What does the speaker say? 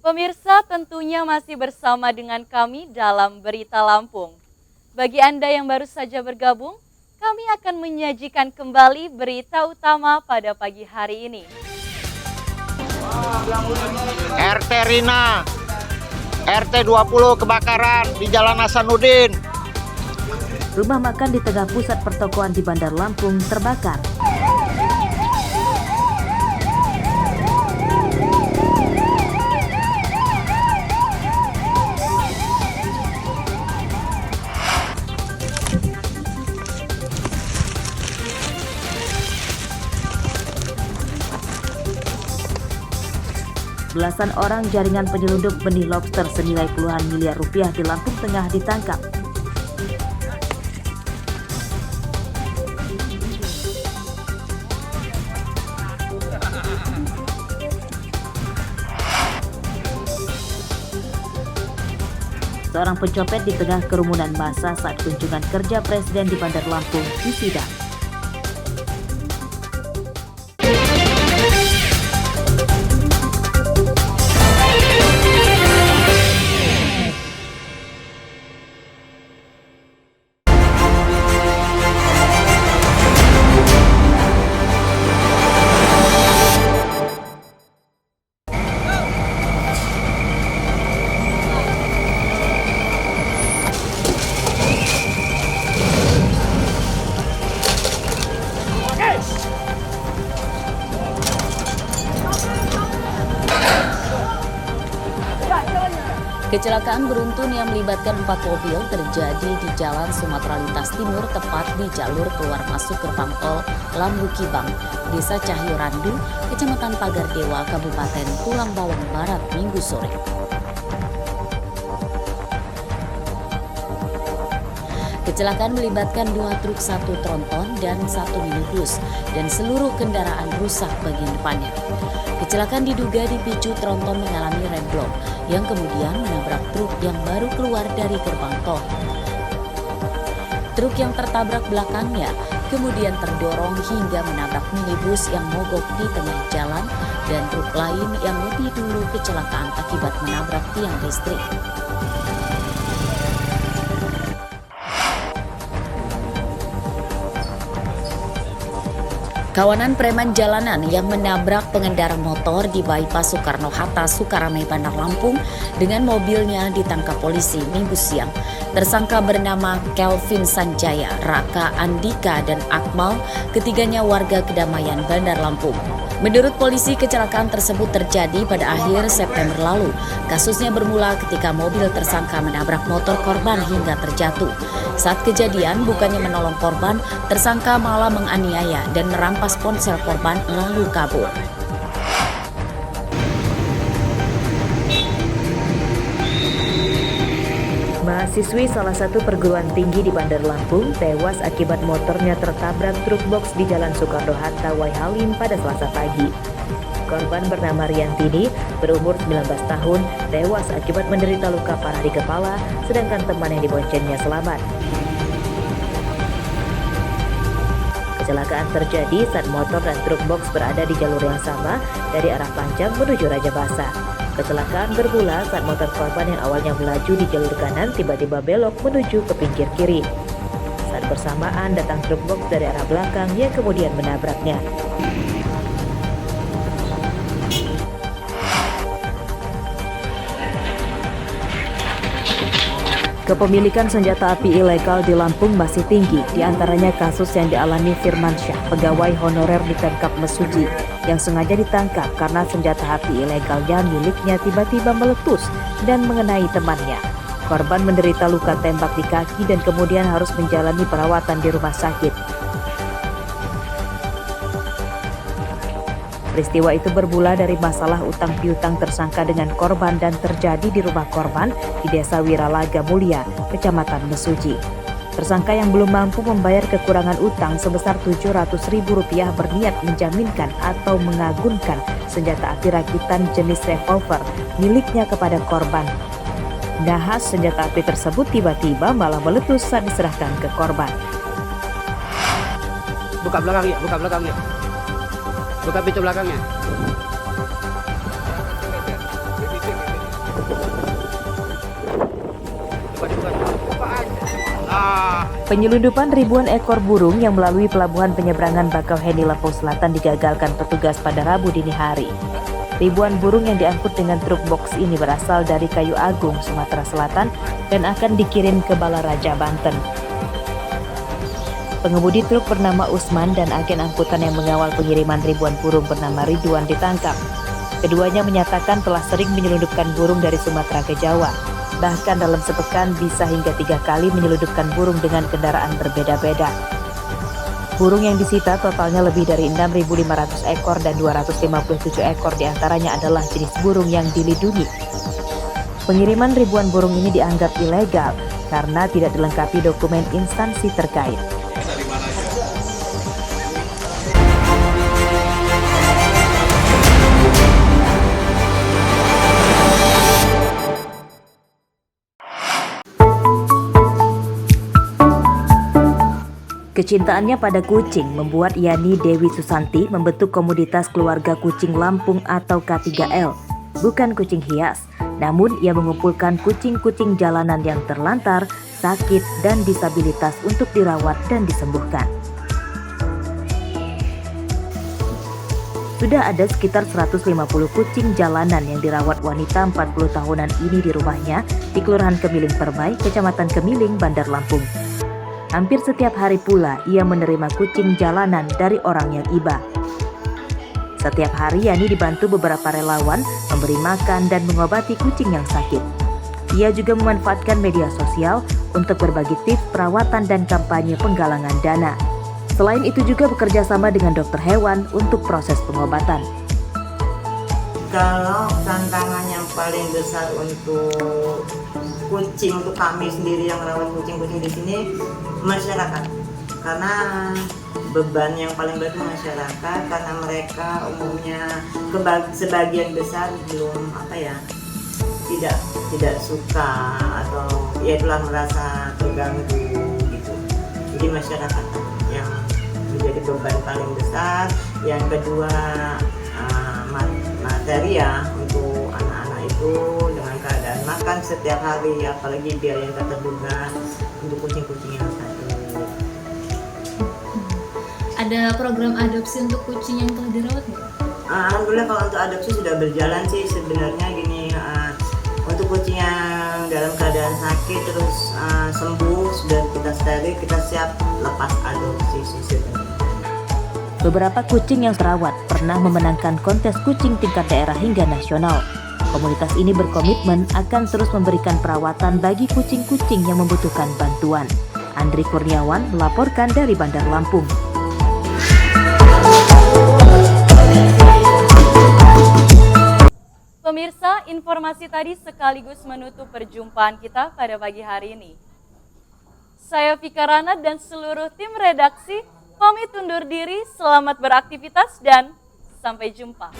Pemirsa, tentunya masih bersama dengan kami dalam Berita Lampung. Bagi Anda yang baru saja bergabung, kami akan menyajikan kembali berita utama pada pagi hari ini. RT Rina, RT 20 kebakaran di Jalan Hasanuddin. Rumah makan di tengah pusat pertokoan di Bandar Lampung terbakar. Belasan orang jaringan penyelundup benih lobster senilai puluhan miliar rupiah di Lampung Tengah ditangkap. Seorang pencopet di tengah kerumunan massa saat kunjungan kerja Presiden di Bandar Lampung disidang. Kecelakaan beruntun yang melibatkan 4 mobil terjadi di Jalan Sumatera Lintas Timur, tepat di jalur keluar masuk gerbang tol Lambukibang, Desa Cahyo Randu, Kecamatan Pagar Dewa, Kabupaten Tulang Bawang Barat, Minggu sore. Kecelakaan melibatkan 2 truk, 1 tronton, dan 1 minibus, dan seluruh kendaraan rusak bagian depannya. Kecelakaan diduga dipicu tronton mengalami remblong yang kemudian menabrak truk yang baru keluar dari gerbang tol. Truk yang tertabrak belakangnya kemudian terdorong hingga menabrak minibus yang mogok di tengah jalan dan truk lain yang lebih dulu kecelakaan akibat menabrak tiang listrik. Kawanan preman jalanan yang menabrak pengendara motor di bypass Soekarno-Hatta, Sukaramai, Bandar Lampung dengan mobilnya ditangkap polisi Minggu siang. Tersangka bernama Kelvin Sanjaya, Raka Andika, dan Akmal, ketiganya warga Kedamaian, Bandar Lampung. Menurut polisi, kecelakaan tersebut terjadi pada akhir September lalu. Kasusnya bermula ketika mobil tersangka menabrak motor korban hingga terjatuh. Saat kejadian, bukannya menolong korban, tersangka malah menganiaya dan merampas ponsel korban lalu kabur. Mahasiswi salah satu perguruan tinggi di Bandar Lampung tewas akibat motornya tertabrak truk box di Jalan Soekarno-Hatta, Waihalim pada Selasa pagi. Korban bernama Riantini, berumur 19 tahun, tewas akibat menderita luka parah di kepala, sedangkan teman yang diboncengnya selamat. Kecelakaan terjadi saat motor dan truk box berada di jalur yang sama dari arah Panjang menuju Raja Basa. Kecelakaan bermula saat motor korban yang awalnya melaju di jalur kanan tiba-tiba belok menuju ke pinggir kiri. Saat bersamaan datang truk box dari arah belakang yang kemudian menabraknya. Kepemilikan senjata api ilegal di Lampung masih tinggi, diantaranya kasus yang dialami Firmansyah, pegawai honorer di Pemkab Mesuji, yang sengaja ditangkap karena senjata api ilegalnya miliknya tiba-tiba meletus dan mengenai temannya. Korban menderita luka tembak di kaki dan kemudian harus menjalani perawatan di rumah sakit. Peristiwa itu bermula dari masalah utang piutang tersangka dengan korban dan terjadi di rumah korban di Desa Wiralaga Mulia, Kecamatan Mesuji. Tersangka yang belum mampu membayar kekurangan utang sebesar Rp700.000 berniat menjaminkan atau mengagunkan senjata api rakitan jenis revolver miliknya kepada korban. Nahas senjata api tersebut tiba-tiba malah meletus saat diserahkan ke korban. Buka belakangnya. Buka pintu belakangnya. Penyelundupan ribuan ekor burung yang melalui pelabuhan penyeberangan Bakauheni Lampung Selatan digagalkan petugas pada Rabu dini hari. Ribuan burung yang diangkut dengan truk box ini berasal dari Kayu Agung, Sumatera Selatan dan akan dikirim ke Balaraja, Banten. Pengemudi truk bernama Usman dan agen angkutan yang mengawal pengiriman ribuan burung bernama Ridwan ditangkap. Keduanya menyatakan telah sering menyelundupkan burung dari Sumatera ke Jawa. Bahkan dalam sepekan bisa hingga 3 kali menyelundupkan burung dengan kendaraan berbeda-beda. Burung yang disita totalnya lebih dari 6.500 ekor dan 257 ekor diantaranya adalah jenis burung yang dilindungi. Pengiriman ribuan burung ini dianggap ilegal karena tidak dilengkapi dokumen instansi terkait. Kecintaannya pada kucing membuat Yani Dewi Susanti membentuk komunitas keluarga kucing Lampung atau K3L. Bukan kucing hias, namun ia mengumpulkan kucing-kucing jalanan yang terlantar, sakit, dan disabilitas untuk dirawat dan disembuhkan. Sudah ada sekitar 150 kucing jalanan yang dirawat wanita 40 tahunan ini di rumahnya di Kelurahan Kemiling Permai, Kecamatan Kemiling, Bandar Lampung. Hampir setiap hari pula ia menerima kucing jalanan dari orang yang iba. Setiap hari Yani dibantu beberapa relawan memberi makan dan mengobati kucing yang sakit. Ia juga memanfaatkan media sosial untuk berbagi tips perawatan dan kampanye penggalangan dana. Selain itu juga bekerja sama dengan dokter hewan untuk proses pengobatan. Kalau tantangan yang paling besar untuk kucing, untuk kami sendiri yang merawat kucing-kucing di sini, masyarakat. Karena beban yang paling berat masyarakat, karena mereka umumnya sebagian besar belum tidak suka atau ya itulah merasa terganggu gitu. Jadi masyarakat yang menjadi beban paling besar. Yang kedua, materi ya untuk anak-anak itu dengan keadaan makan setiap hari, apalagi biaya yang tak terduga untuk kucing-kucing yang sakit. Ada program adopsi untuk kucing yang telah dirawat nggak? Alhamdulillah kalau untuk adopsi sudah berjalan sih sebenarnya gini. Untuk kucing yang dalam keadaan sakit terus sembuh sudah kita steril, kita siap lepas adopsi sih. Beberapa kucing yang terawat pernah memenangkan kontes kucing tingkat daerah hingga nasional. Komunitas ini berkomitmen akan terus memberikan perawatan bagi kucing-kucing yang membutuhkan bantuan. Andri Kurniawan melaporkan dari Bandar Lampung. Pemirsa, informasi tadi sekaligus menutup perjumpaan kita pada pagi hari ini. Saya Vika Rana dan seluruh tim redaksi pamit undur diri, selamat beraktivitas dan sampai jumpa.